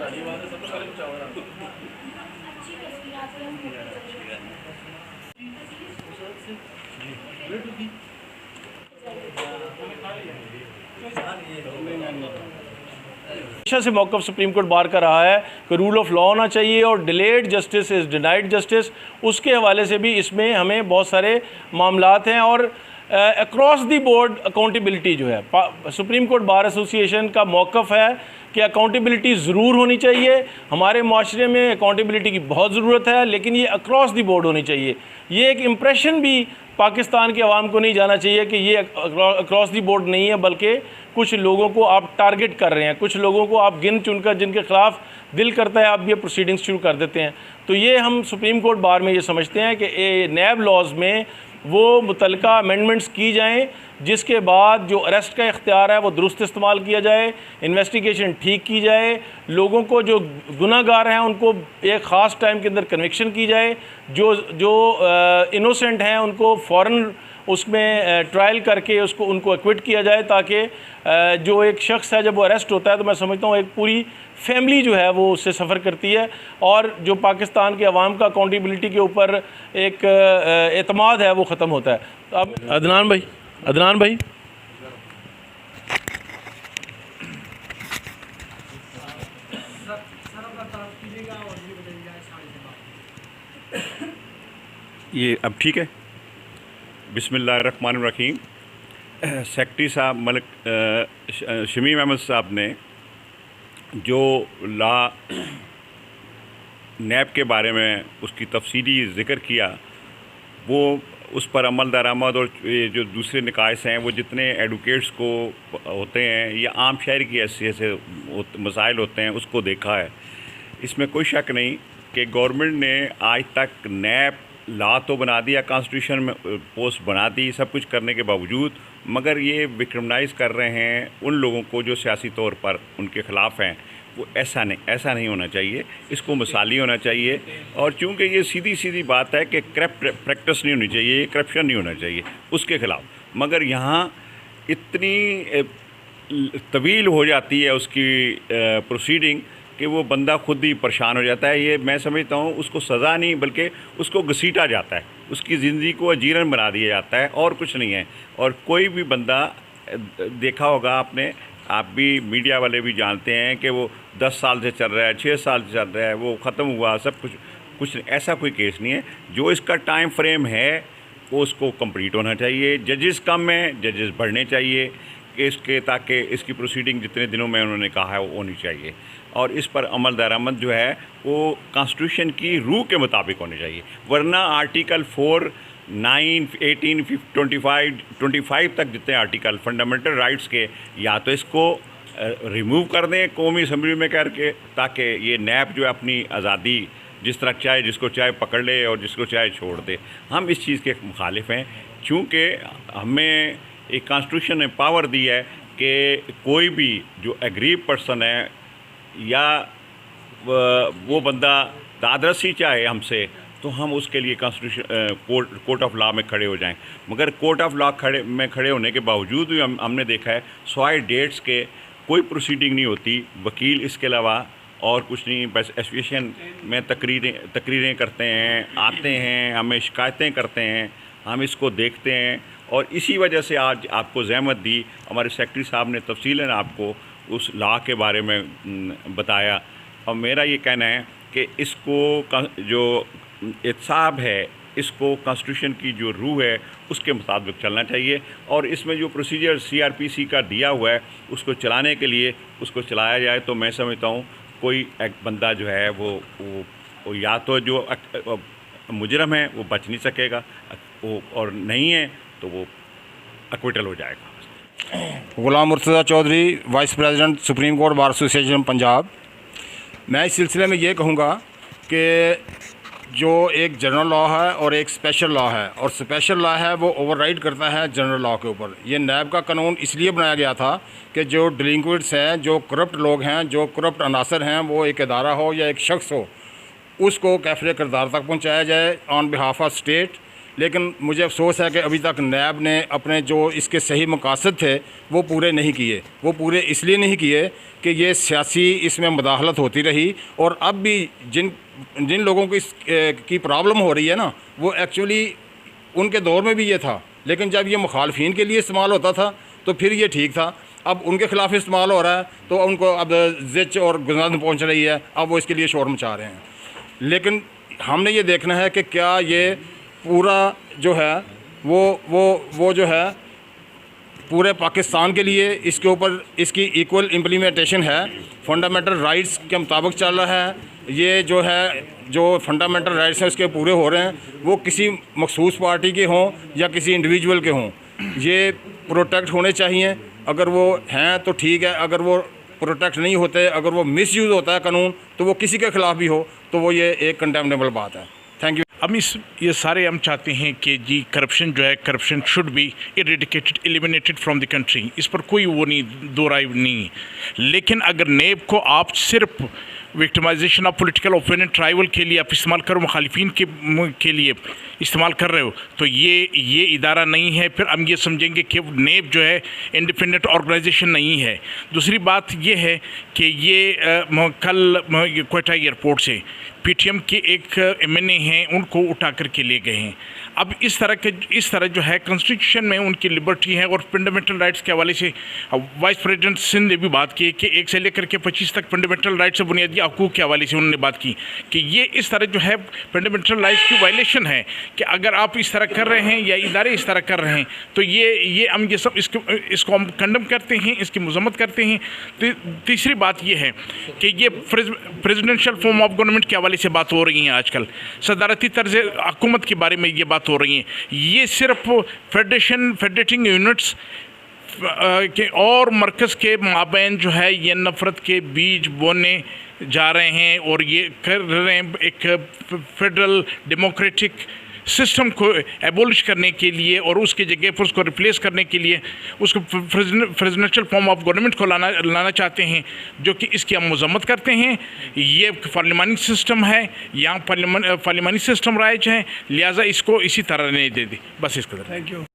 हमेशा से मौक़िफ़ supreme court बार का रहा है कि रूल ऑफ लॉ होना चाहिए और delayed justice is denied justice. उसके हवाले से भी इसमें हमें बहुत सारे मामलात हैं और अक्रॉस दी बोर्ड अकाउंटेबिलिटी जो है सुप्रीम कोर्ट बार एसोसिएशन का मौक़िफ़ है कि अकाउंटेबिलिटी ज़रूर होनी चाहिए। हमारे माशरे में अकाउंटेबिलिटी की बहुत ज़रूरत है, लेकिन ये अक्रॉस दी बोर्ड होनी चाहिए। ये एक इम्प्रेशन भी पाकिस्तान के अवाम को नहीं जाना चाहिए कि ये अक्रॉस दी बोर्ड नहीं है, बल्कि कुछ लोगों को आप टारगेट कर रहे हैं, कुछ लोगों को आप गिन चुनकर जिनके ख़िलाफ़ दिल करता है आप ये प्रोसीडिंग्स शुरू कर देते हैं। तो ये हम सुप्रीम कोर्ट बार में ये समझते हैं कि नैब लॉज़ में वो मुतल्लिका अमेंडमेंट्स की जाएँ जिसके बाद जो अरेस्ट का इख्तियार है वो दुरुस्त इस्तेमाल किया जाए, इन्वेस्टिगेशन ठीक की जाए, लोगों को जो गुनाहगार हैं उनको एक ख़ास टाइम के अंदर कन्विक्शन की जाए, जो इनोसेंट हैं उनको फ़ौरन उसमें ट्रायल करके उनको एक्विट किया जाए, ताकि जो एक शख्स है जब वो अरेस्ट होता है तो मैं समझता हूँ एक पूरी फैमिली जो है वो उससे सफ़र करती है और जो पाकिस्तान के अवाम का अकाउंटेबिलिटी के ऊपर एक एतमाद है वो ख़त्म होता है। अब अदनान भाई ये अब ठीक है। बिस्मिल्लाहिर्रहमानिर्रहीम। सेक्रेटरी साहब मलिक शमीम अहमद साहब ने जो लॉ नैब के बारे में उसकी तफसीली ज़िक्र किया, वो उस पर अमल दरामद और ये जो दूसरे निकायस हैं वो जितने एडवोकेट्स को होते हैं या आम शहर की हैसियत से मसाइल होते हैं उसको देखा है। इसमें कोई शक नहीं कि गवर्नमेंट ने आज तक नैब लॉ तो बना दिया, कॉन्स्टिट्यूशन में पोस्ट बना दी, सब कुछ करने के बावजूद मगर ये विक्टिमाइज़ कर रहे हैं उन लोगों को जो सियासी तौर पर उनके ख़िलाफ़ हैं। वो ऐसा नहीं होना चाहिए, इसको मिसाली होना चाहिए। और चूँकि ये सीधी सीधी बात है कि करप्ट प्रैक्टिस नहीं होनी चाहिए, करप्शन नहीं होना चाहिए उसके ख़िलाफ़, मगर यहाँ इतनी तवील हो जाती है उसकी प्रोसीडिंग कि वो बंदा खुद ही परेशान हो जाता है। ये मैं समझता हूँ उसको सज़ा नहीं बल्कि उसको घसीटा जाता है, उसकी ज़िंदगी को अजीरन बना दिया जाता है और कुछ नहीं है। और कोई भी बंदा देखा होगा आपने, आप भी मीडिया वाले भी जानते हैं कि वो 10 साल से चल रहा है, 6 साल से चल रहा है, वो ख़त्म हुआ सब कुछ ऐसा कोई केस नहीं है। जो इसका टाइम फ्रेम है वो उसको कंप्लीट होना चाहिए। जजेस कम हैं, जजेस बढ़ने चाहिए इसके, ताकि इसकी प्रोसीडिंग जितने दिनों में उन्होंने कहा है वो होनी चाहिए। और इस पर अमल दरामद जो है वो कॉन्स्टिट्यूशन की रूह के मुताबिक होनी चाहिए, वरना आर्टिकल 4, 9, 18, 25 तक जितने आर्टिकल फंडामेंटल राइट्स के, या तो इसको रिमूव कर दें कौमी असम्बली में करके, ताकि ये नैब जो है अपनी आज़ादी जिस तरह चाहे जिसको चाहे पकड़ ले और जिसको चाहे छोड़ दे। हम इस चीज़ के मुखालिफ हैं, चूँकि हमें एक कॉन्स्टिट्यूशन ने पावर दी है कि कोई भी जो एग्रीव पर्सन है या वो बंदा दादरसी चाहे हमसे, तो हम उसके लिए कॉन्स्टिट्यूशन कोर्ट ऑफ लॉ में खड़े हो जाएं। मगर कोर्ट ऑफ लॉ में खड़े होने के बावजूद भी हमने देखा है सवाए डेट्स के कोई प्रोसीडिंग नहीं होती, वकील इसके अलावा और कुछ नहीं, बस एसोसिएशन में तकरीरें करते हैं, आते हैं, हमें शिकायतें करते हैं, हम इसको देखते हैं। और इसी वजह से आज आपको ज़हमत दी, हमारे सेक्रेटरी साहब ने तफसीलन आपको उस लॉ के बारे में बताया। और मेरा ये कहना है कि इसको जो एहतसाब है इसको कॉन्स्टिट्यूशन की जो रूह है उसके मुताबिक चलना चाहिए। और इसमें जो प्रोसीजर CRPC का दिया हुआ है उसको चलाने के लिए उसको चलाया जाए, तो मैं समझता हूँ कोई एक बंदा जो है वो या तो जो मुजरम है वो बच नहीं सकेगा, वो और नहीं है तो वो एक्विटल हो जाएगा। Ghulam Murtaza Chaudhry, vice president supreme court bar association Punjab. मैं इस सिलसिले में ये कहूँगा कि जो एक जनरल लॉ है और एक स्पेशल लॉ है, और स्पेशल लॉ है वो ओवरराइड करता है जनरल लॉ के ऊपर। ये नैब का कानून इसलिए बनाया गया था कि जो डिलिंक्वेंट्स हैं, जो करप्ट लोग हैं, जो करप्ट अनासर हैं, वो एक इदारा हो या एक शख्स हो, उसको कैफरे किरदार तक पहुँचाया जाए ऑन बिहाफ ऑफ स्टेट। लेकिन मुझे अफसोस है कि अभी तक नैब ने अपने जो इसके सही मकासद थे वो पूरे नहीं किए। वो पूरे इसलिए नहीं किए कि ये सियासी इसमें मुदाखलत होती रही, और अब भी जिन लोगों को की प्रॉब्लम हो रही है ना, वो एक्चुअली उनके दौर में भी ये था, लेकिन जब ये मुखालफिन के लिए इस्तेमाल होता था तो फिर ये ठीक था। अब उनके ख़िलाफ़ इस्तेमाल हो रहा है तो उनको अब ज़िच और गुज़ान पहुँच रही है, अब वो इसके लिए शोर मचा रहे हैं। लेकिन हमने ये देखना है कि क्या ये पूरा जो है वो जो है पूरे पाकिस्तान के लिए इसके ऊपर इसकी इक्वल इम्प्लीमेंटेशन है, फंडामेंटल राइट्स के मुताबिक चल रहा है। ये जो है जो फंडामेंटल राइट्स हैं उसके पूरे हो रहे हैं, वो किसी मखसूस पार्टी के हों या किसी इंडिविजुअल के हों, ये प्रोटेक्ट होने चाहिए। अगर वो हैं तो ठीक है, अगर वो प्रोटेक्ट नहीं होते, अगर वो मिसयूज़ होता है कानून, तो वो किसी के ख़िलाफ़ भी हो तो वो ये एक कंडेमनेबल बात है। Thank you. अब ये सारे हम चाहते हैं कि जी करप्शन जो है, corruption should be eradicated, eliminated from the country. इस पर कोई वो नहीं, दो राय नहीं। लेकिन अगर नेब को आप सिर्फ victimization of political opinion tribal के लिए आप इस्तेमाल करो, मुखालिफिन के लिए इस्तेमाल कर रहे हो, तो ये इदारा नहीं है। फिर हम ये समझेंगे कि नेब जो है इंडिपेंडेंट ऑर्गेनाइजेशन नहीं है। दूसरी बात ये है कि ये कल क्वेटा एयरपोर्ट से पीटीएम के एक एमएनए हैं, उनको उठा करके ले गए हैं। अब इस तरह जो है कॉन्स्टिट्यूशन में उनकी लिबर्टी है और फंडामेंटल राइट्स के हवाले से वाइस प्रेसिडेंट सिंध ने भी बात की कि 1 से लेकर के 25 तक फंडामेंटल राइट्स और बुनियादी हकूक़ के हवाले से उन्होंने बात की कि ये इस तरह जो है फंडामेंटल राइट्स की वायलेशन है कि अगर आप इस तरह कर रहे हैं या इदारे इस तरह कर रहे हैं, तो ये हम ये सब इसको हम कंडम करते हैं, इसकी मजम्मत करते हैं। तीसरी बात ये है कि ये प्रेसिडेंशियल फॉर्म ऑफ गवर्नमेंट के हवाले से बात हो रही है आजकल, सदारती तर्ज हुकूमत के बारे में ये बात हो रही है। ये सिर्फ फेडरेटिंग यूनिट्स के और मरकज़ के माबैन जो है ये नफ़रत के बीज बोने जा रहे हैं और ये कर रहे हैं एक फेडरल डेमोक्रेटिक सिस्टम को एबोलिश करने के लिए और उसके जगह पर उसको रिप्लेस करने के लिए उसको प्रेसिडेंशियल फॉर्म ऑफ गवर्नमेंट को लाना चाहते हैं, जो कि इसकी हम मजम्मत करते हैं। ये पार्लिमानी सिस्टम है, यहाँ पार्लिमानी सिस्टम राइज है, लिहाजा इसको इसी तरह नहीं दे दी। बस इसका। Thank you.